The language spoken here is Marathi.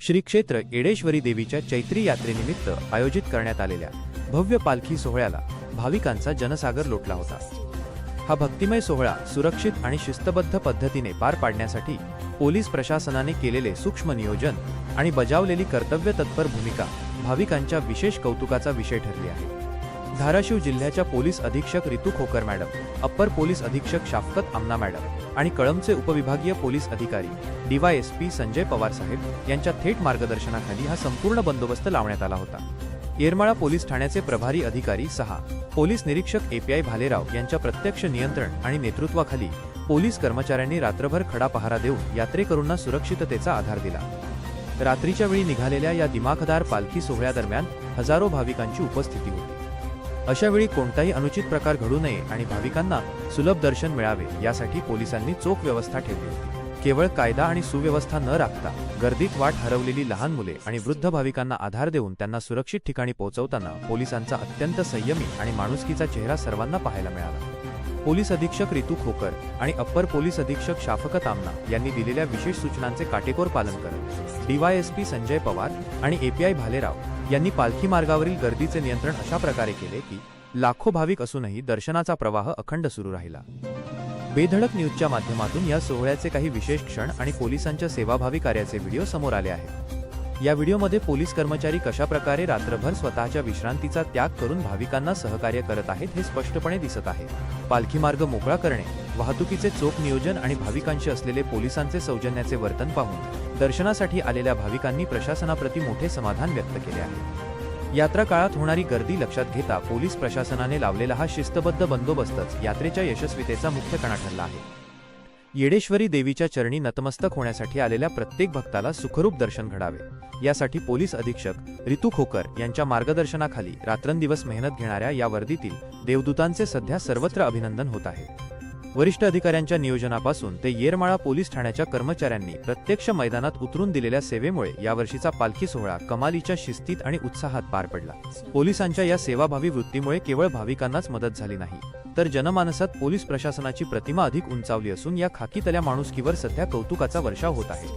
श्री क्षेत्र येडेश्वरी देवीच्या चैत्री यात्रेनिमित्त आयोजित करण्यात आलेल्या भव्य पालखी सोहळ्याला भाविकांचा जनसागर लोटला होता। हा भक्तिमय सोहळा सुरक्षित आणि शिस्तबद्ध पद्धतीने पार पाडण्यासाठी पोलीस प्रशासनाने केलेले सूक्ष्म नियोजन आणि बजावलेली कर्तव्य तत्पर भूमिका भाविकांच्या विशेष कौतुकाचा विषय ठरली आहे। धाराशिव जिल्ह्याच्या पोलीस अधीक्षक रितू खोकर मॅडम, अप्पर पोलीस अधीक्षक शाफकत आमना मॅडम आणि कळंबचे उपविभागीय पोलीस अधिकारी DYSP संजय पवार साहेब यांच्या थेट मार्गदर्शनाखाली हा संपूर्ण बंदोबस्त लावण्यात आला होता। येरमाळा पोलीस ठाण्याचे प्रभारी अधिकारी 6 पोलीस निरीक्षक API भालेराव यांच्या प्रत्यक्ष नियंत्रण आणि नेतृत्वाखाली पोलीस कर्मचाऱ्यांनी रात्रभर खडा पहारा देऊन यात्रेकरूंना सुरक्षिततेचा आधार दिला। रात्रीच्या वेळी निघालेल्या या दिमाखदार पालखी सोहळ्यादरम्यान हजारो भाविकांची उपस्थिती होती। अशा वेळी कोणताही अनुचित प्रकार घडू नये आणि भाविकांना सुलभ दर्शन मिळावे यासाठी पोलिसांनी चोख व्यवस्था ठेवली होती। केवळ कायदा आणि सुव्यवस्था न राखता गर्दीत वाट हरवलेली लहान मुले आणि वृद्ध भाविकांना आधार देऊन त्यांना सुरक्षित ठिकाणी पोहोचवताना पोलिसांचा अत्यंत संयमी आणि माणुसकीचा चेहरा सर्वांना पाहायला मिळाला। पोलीस अधीक्षक रितू खोकर आणि अप्पर पोलीस अधीक्षक शाफकत आमना यांनी दिलेल्या विशेष सूचनांचे काटेकोर पालन करत DYSP संजय पवार आणि API भालेराव यांनी पालखी मार्गावरील गर्दीचे नियंत्रण अशा प्रकारे केले की लाखो भाविक असूनही दर्शनाचा प्रवाह अखंड सुरू राहिला। बेधडक न्यूजच्या माध्यमातून या सोहळ्याचे काही विशेष क्षण आणि पोलिसांच्या सेवाभावी कार्याचे व्हिडिओ समोर आले आहेत। या व्हिडिओमध्ये पोलीस कर्मचारी कशा प्रकारे रात्रभर स्वतःच्या विश्रांतीचा त्याग करून भाविकांना सहकार्य करत आहेत हे स्पष्टपणे दिसत आहे। पालखी मार्ग मोकळा करणे, वाहतुकीचे चोख नियोजन आणि भाविकांशी असलेले पोलिसांचे सौजन्याचे वर्तन पाहून दर्शनासाठी आलेल्या भाविकांनी प्रशासनाप्रती मोठे समाधान व्यक्त केले आहे। यात्रा काळात होणारी गर्दी लक्षात घेता पोलीस प्रशासनाने लावलेला हा शिस्तबद्ध बंदोबस्तच यात्रेच्या यशस्वीतेचा मुख्य कणा ठरला आहे। येडेश्वरी देवीच्या चरणी नतमस्तक होण्यासाठी आलेल्या प्रत्येक भक्ताला सुखरूप दर्शन घडावे यासाठी पोलीस अधीक्षक रितू खोकर यांच्या मार्गदर्शनाखाली रात्रंदिवस मेहनत घेणाऱ्या या वर्दीतील देवदूतांचे सध्या सर्वत्र अभिनंदन होत आहे। वरिष्ठ अधिकाऱ्यांच्या नियोजनापासून ते येरमाळा पोलीस ठाण्याच्या कर्मचाऱ्यांनी प्रत्यक्ष मैदानात उतरून दिलेल्या सेवेमुळे यावर्षीचा पालखी सोहळा कमालीच्या शिस्तीत आणि उत्साहात पार पडला। पोलिसांच्या या सेवाभावी वृत्तीमुळे केवळ भाविकांनाच मदत झाली नाही, तर जनमानसात पोलीस प्रशासनाची प्रतिमा अधिक उंचावली असून या खाकीतल्या माणुसकीवर सध्या कौतुकाचा वर्षाव होत आहे।